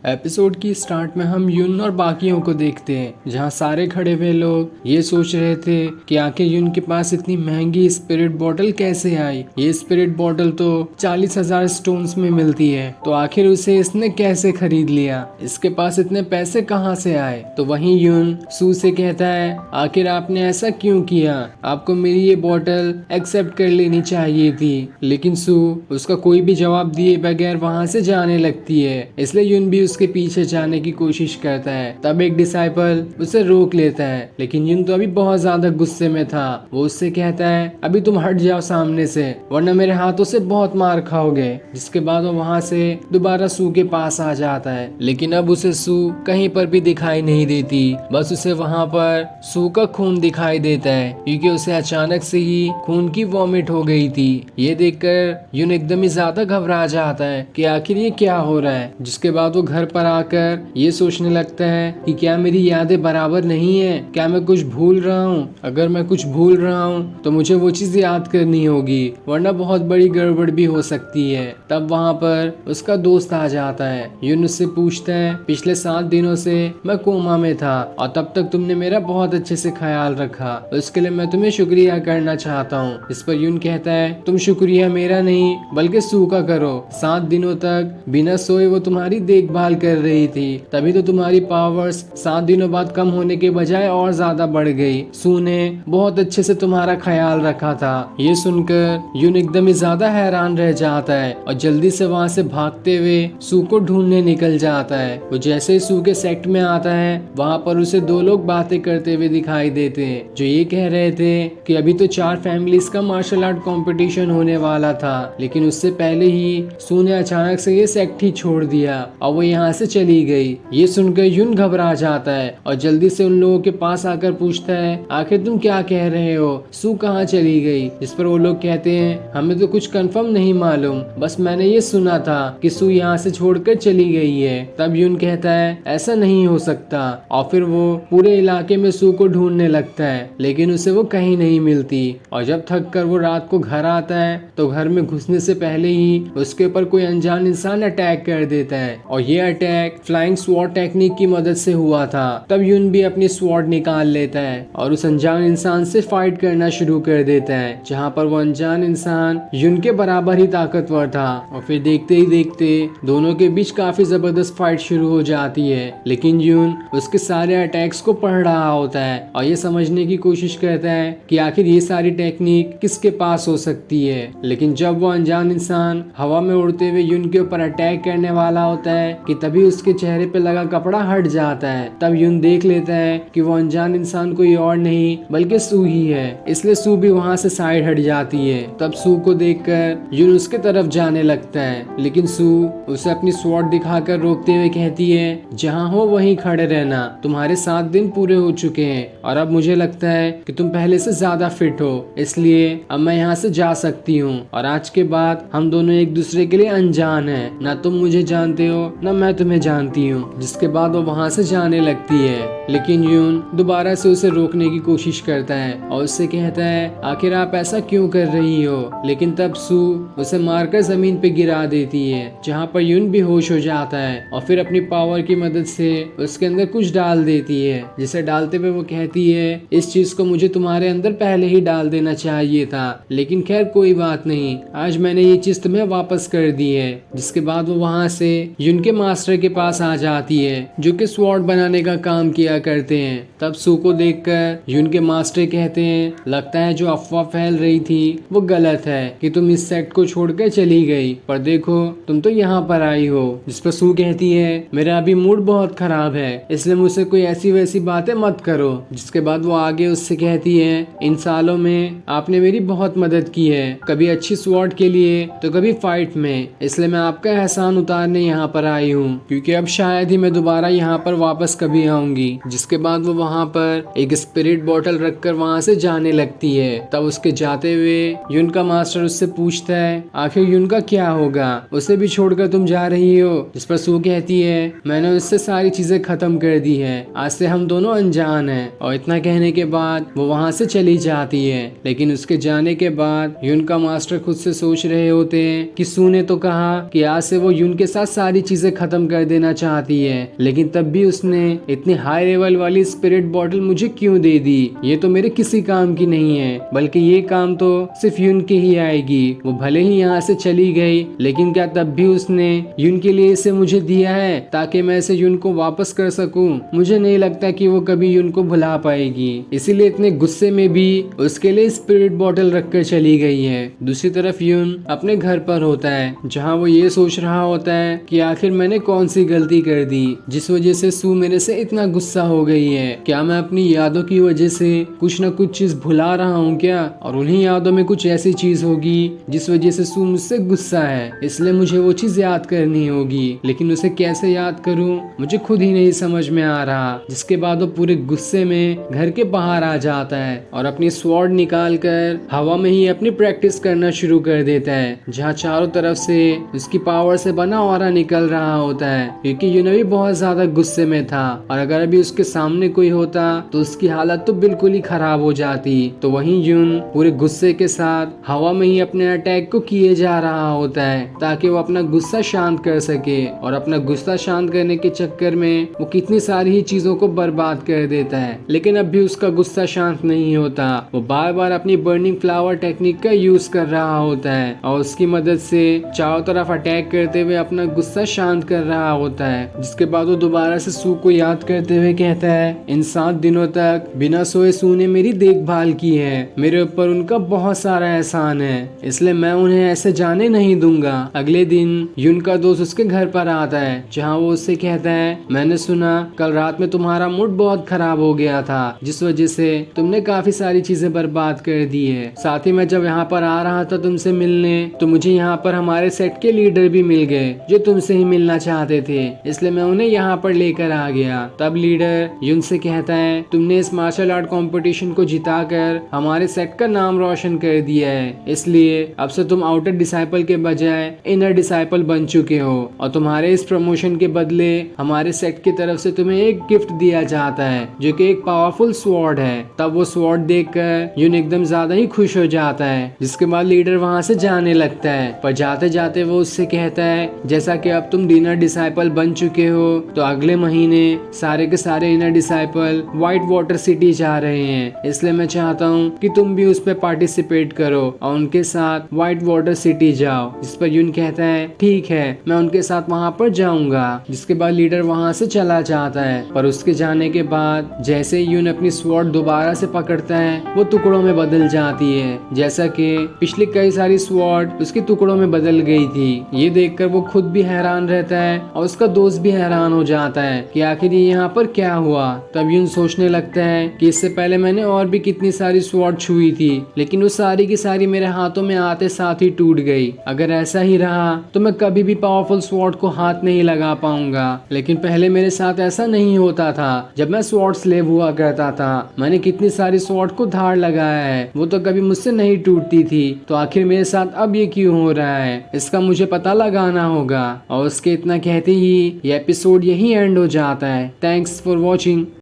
Episode की start में हम युन और बाकियों को देखते हैं, जहां सारे खड़े हुए लोग ये सोच रहे थे कि आखिर युन के पास इतनी महंगी स्पिरिट बॉटल कैसे आई। ये स्पिरिट बॉटल तो 40,000 स्टोन्स में मिलती है, तो आखिर उसे इसने कैसे खरीद लिया, इसके पास इतने पैसे कहां से आए। तो वहीं युन सू से कहता है, आखिर आपने ऐसा क्यों किया, आपको मेरी ये बॉटल एक्सेप्ट कर लेनी चाहिए थी। लेकिन सू उसका कोई भी जवाब दिए बगैर वहां से जाने लगती है, इसलिए युन भी उसके पीछे जाने की कोशिश करता है। तब एक डिसाइपल उसे रोक लेता है, लेकिन युन तो अभी बहुत ज्यादा गुस्से में था। वो उससे कहता है, अभी तुम हट जाओ सामने से, वरना मेरे हाथों से बहुत मार खाओगे। जिसके बाद वो वहाँ से दोबारा सू के पास आ जाता है, लेकिन अब उसे सू कहीं पर भी दिखाई नहीं देती। बस उसे वहाँ पर सू का खून दिखाई देता है, क्योंकि उसे अचानक से ही खून की वॉमिट हो गई थी। ये देखकर युन एकदम ही ज्यादा घबरा जाता है कि आखिर ये क्या हो रहा है। जिसके बाद वो घर पर आकर ये सोचने लगता है कि क्या मेरी यादें बराबर नहीं है, क्या मैं कुछ भूल रहा हूँ। अगर मैं कुछ भूल रहा हूँ तो मुझे वो चीज याद करनी होगी, वरना बहुत बड़ी गड़बड़ भी हो सकती है। तब वहाँ पर उसका दोस्त आ जाता है। युन उससे पूछता है, पिछले 7 दिनों से मैं कोमा में था और तब तक तुमने मेरा बहुत अच्छे से ख्याल रखा, उसके लिए मैं तुम्हें शुक्रिया करना चाहता हूँ। इस पर युन कहता है, तुम शुक्रिया मेरा नहीं बल्कि सू का करो। 7 दिनों तक बिना सोए वो तुम्हारी देखभाल कर रही थी, तभी तो तुम्हारी पावर्स 7 दिनों बाद कम होने के बजाय और ज्यादा बढ़ गई। सू ने बहुत अच्छे से तुम्हारा ख्याल रखा था। ये सुनकर युन एकदम ही ज्यादा हैरान रह जाता है और जल्दी से वहाँ से भागते हुए सू को ढूंढने निकल जाता है। वो जैसे ही सू के सेक्ट में आता है, वहाँ पर उसे 2 लोग बातें करते हुए दिखाई देते हैं, जो ये कह रहे थे कि अभी तो 4 फैमिलीज का मार्शल आर्ट कंपटीशन होने वाला था, लेकिन उससे पहले ही सू ने अचानक से ये सेक्ट ही छोड़ दिया और वो यहाँ से चली गई। ये सुनकर युन घबरा जाता है और जल्दी से उन लोगों के पास आकर पूछता है, आखिर तुम क्या कह रहे हो, सू कहाँ चली गई। इस पर वो लोग कहते हैं, हमें तो कुछ कंफर्म नहीं मालूम, बस मैंने ये सुना था कि सू यहाँ से छोड़कर चली गई है। तब युन कहता है, ऐसा नहीं हो सकता, और फिर वो पूरे इलाके में सू को ढूंढने लगता है, लेकिन उसे वो कहीं नहीं मिलती। और जब थक कर वो रात को घर आता है तो घर में घुसने से पहले ही उसके ऊपर कोई अनजान इंसान अटैक कर देता है, और ये अटैक फ्लाइंग स्वॉर्ड टेक्निक की मदद से हुआ था। तब युन भी अपनी स्वॉर्ड निकाल लेता है और उस अनजान इंसान से फाइट करना शुरू कर देता है, जहाँ पर वो अनजान इंसान युन के बराबर ही ताकतवर था। और फिर देखते ही देखते दोनों के बीच काफी जबरदस्त फाइट शुरू हो जाती है, लेकिन युन उसके सारे अटैक्स को पढ़ रहा होता है और ये समझने की कोशिश करता है कि आखिर ये सारी टेक्निक किसके पास हो सकती है। लेकिन जब वो अनजान इंसान हवा में उड़ते हुए युन के ऊपर अटैक करने वाला होता है कि तभी उसके चेहरे पे लगा कपड़ा हट जाता है। तब युन देख लेता है कि वो अनजान इंसान कोई और नहीं बल्कि सू ही है, इसलिए सू भी वहाँ से साइड हट जाती है। तब सू को देखकर युन उसके तरफ जाने लगता है, लेकिन सू उसे अपनी स्वॉर्ड दिखाकर रोकते हुए कहती है, जहाँ हो वहीं खड़े रहना, तुम्हारे 7 दिन पूरे हो चुके हैं और अब मुझे लगता है कि तुम पहले से ज्यादा फिट हो, इसलिए अब मैं यहाँ से जा सकती हूँ। और आज के बाद हम दोनों एक दूसरे के लिए अनजान हैं, ना तुम मुझे जानते हो ना मैं तुम्हें जानती हूँ। जिसके बाद वो वहाँ से जाने लगती है, लेकिन युन दोबारा से उसे रोकने की कोशिश करता है और उससे कहता है, आखिर आप ऐसा क्यों कर रही हो। लेकिन तब सू उसे मारकर जमीन पे गिरा देती है, जहाँ पर युन बेहोश हो जाता है और फिर अपनी पावर की मदद से उसके अंदर कुछ डाल देती है, जिसे डालते हुए वो कहती है, इस चीज को मुझे तुम्हारे अंदर पहले ही डाल देना चाहिए था, लेकिन खैर कोई बात नहीं, आज मैंने ये चीज तुम्हें वापस कर दी है। जिसके बाद वो वहाँ से युन के मास्टर के पास आ जाती है, जो कि स्वॉर्ड बनाने का काम किया करते हैं। तब सू को देखकर युन के मास्टर कहते हैं, लगता है जो अफवाह फैल रही थी वो गलत है कि तुम इस सेक्ट को छोड़कर चली गई, पर देखो तुम तो यहाँ पर आई हो। जिस पर सू कहती है, मेरा अभी मूड बहुत खराब है, इसलिए मुझसे कोई ऐसी वैसी बातें मत करो। जिसके बाद वो आगे उससे कहती है, इन सालों में आपने मेरी बहुत मदद की है, कभी अच्छी स्वॉर्ड के लिए तो कभी फाइट में, इसलिए मैं आपका एहसान उतारने यहाँ पर आई हूँ, क्योंकि अब शायद ही मैं दोबारा यहाँ पर वापस कभी आऊंगी। जिसके बाद वो वहाँ पर एक स्पिरिट बॉटल रखकर वहाँ से जाने लगती है। तब उसके जाते हुए युन का मास्टर उससे पूछता है आखिर युन का क्या होगा, उसे भी छोड़कर तुम जा रही हो। जिस पर सू कहती है मैंने उससे सारी चीजें खत्म कर दी है, आज से हम दोनों अनजान हैं। और इतना कहने के बाद वो वहाँ से चली जाती है। लेकिन उसके जाने के बाद युन का मास्टर खुद से सोच रहे होते हैं कि सू ने तो कहा कि आज से वो युन के साथ सारी चीजें खत्म कर देना चाहती है, लेकिन तब भी उसने इतनी हाई लेवल वाली स्पिरिट बॉटल मुझे क्यों दे दी। ये तो मेरे किसी काम की नहीं है, बल्कि ये काम तो सिर्फ युन के ही आएगी। वो भले ही यहाँ से चली गई, लेकिन क्या तब भी उसने युन के लिए इसे मुझे दिया है ताकि मैं इसे युन को वापस कर सकूं। मुझे नहीं लगता कि वो कभी युन को भुला पाएगी, इसीलिए इतने गुस्से में भी उसके लिए स्पिरिट बॉटल रखकर चली गई है। दूसरी तरफ युन अपने घर पर होता है, जहाँ वो ये सोच रहा होता है कि आखिर मैंने कौन सी गलती कर दी जिस वजह से सू मेरे से इतना गुस्सा हो गई है। क्या मैं अपनी यादों की वजह से कुछ न कुछ चीज भुला रहा हूँ क्या, और उन्हीं यादों में कुछ ऐसी चीज होगी जिस वजह से सू मुझसे गुस्सा है, इसलिए मुझे वो चीज याद करनी होगी। लेकिन उसे कैसे याद करूँ मुझे खुद ही नहीं समझ में आ रहा। जिसके बाद वो पूरे गुस्से में घर के बाहर आ जाता है और अपनी स्वॉर्ड निकाल कर हवा में ही अपनी प्रैक्टिस करना शुरू कर देता है, जहाँ चारों तरफ से उसकी पावर से बना ऑरा निकल रहा होता है। क्योंकि युन भी बहुत ज्यादा गुस्से में था और अगर अभी उसके सामने कोई होता तो उसकी हालत तो बिल्कुल ही खराब हो जाती। तो वहीं युन पूरे गुस्से के साथ हवा में ही अपने अटैक को किए जा रहा होता है ताकि वो अपना गुस्सा शांत कर सके। और अपना गुस्सा शांत करने के चक्कर में वो कितनी सारी ही चीजों को बर्बाद कर देता है, लेकिन अब भी उसका गुस्सा शांत नहीं होता। वो बार बार अपनी बर्निंग फ्लावर टेक्निक का यूज कर रहा होता है और उसकी मदद से चारों तरफ अटैक करते हुए अपना गुस्सा शांत कर रहा होता है। जिसके बाद वो दोबारा से सू को याद करते हुए कहता है इन 7 दिनों तक बिना सोए सू ने मेरी देखभाल की है, मेरे ऊपर उनका बहुत सारा एहसान है, इसलिए मैं उन्हें ऐसे जाने नहीं दूंगा। अगले दिन युन का दोस्त उसके घर पर आता है, जहाँ वो उससे कहता है मैंने सुना कल रात में तुम्हारा मूड बहुत खराब हो गया था, जिस वजह से तुमने काफी सारी चीजें बर्बाद कर दी है। साथ ही मैं जब यहाँ पर आ रहा था तुमसे मिलने तो मुझे यहाँ पर हमारे सेट के लीडर भी मिल गए जो तुमसे ही मिलना चाहते थे, इसलिए मैं उन्हें यहाँ पर लेकर आ गया। तब लीडर युन से कहता है तुमने इस मार्शल आर्ट कंपटीशन को जिताकर हमारे सेट का नाम रोशन कर दिया है, इसलिए अब से तुम आउटर डिसाइपल के बजाय इनर डिसाइपल बन चुके हो और तुम्हारे इस प्रमोशन के बदले हमारे सेट की तरफ से तुम्हें एक गिफ्ट दिया जाता है जो कि एक पावरफुल स्वॉर्ड है। तब वो स्वॉर्ड देखकर युन एकदम ज्यादा ही खुश हो जाता है। जिसके बाद लीडर वहाँ से जाने लगता है, पर जाते जाते वो उससे कहता है जैसा कि अब तुम इनर डिसाइपल बन चुके हो तो अगले महीने सारे के सारे inner disciple white water city जा रहे हैं, इसलिए मैं चाहता हूँ कि तुम भी उस पर पार्टिसिपेट करो और उनके साथ व्हाइट वाटर सिटी जाओ। जिस पर युन कहता है ठीक है मैं उनके साथ वहाँ पर जाऊंगा। जिसके बाद लीडर वहाँ से चला जाता है, पर उसके जाने के बाद जैसे ही युन अपनी स्वॉर्ड दोबारा से पकड़ता है वो टुकड़ों में बदल जाती है, जैसा कि पिछली कई सारी स्वॉर्ड उसके टुकड़ों में बदल गई थी। ये देखकर वो खुद भी हैरान रहता है और उसका दोस्त भी हैरान हो जाता है कि आखिर ये यहाँ पर क्या हुआ। तब युन सोचने लगता है कि इससे पहले मैंने और भी कितनी सारी स्वॉर्ड छुई थी, लेकिन वो सारी की सारी मेरे हाथों में आते साथ ही टूट गई। अगर ऐसा ही रहा तो मैं कभी भी पावरफुल स्वॉर्ड को हाथ नहीं लगा पाऊंगा। लेकिन पहले मेरे साथ ऐसा नहीं होता था, जब मैं स्वॉर्ड स्लेव हुआ करता था मैंने कितनी सारी स्वॉर्ड को धार लगाया है, वो तो कभी मुझसे नहीं टूटती थी। तो आखिर मेरे साथ अब ये क्यों हो रहा है, इसका मुझे पता लगाना होगा। और उसके इतना कहते ही ये एपिसोड यही एंड हो जाता है। Thanks for watching.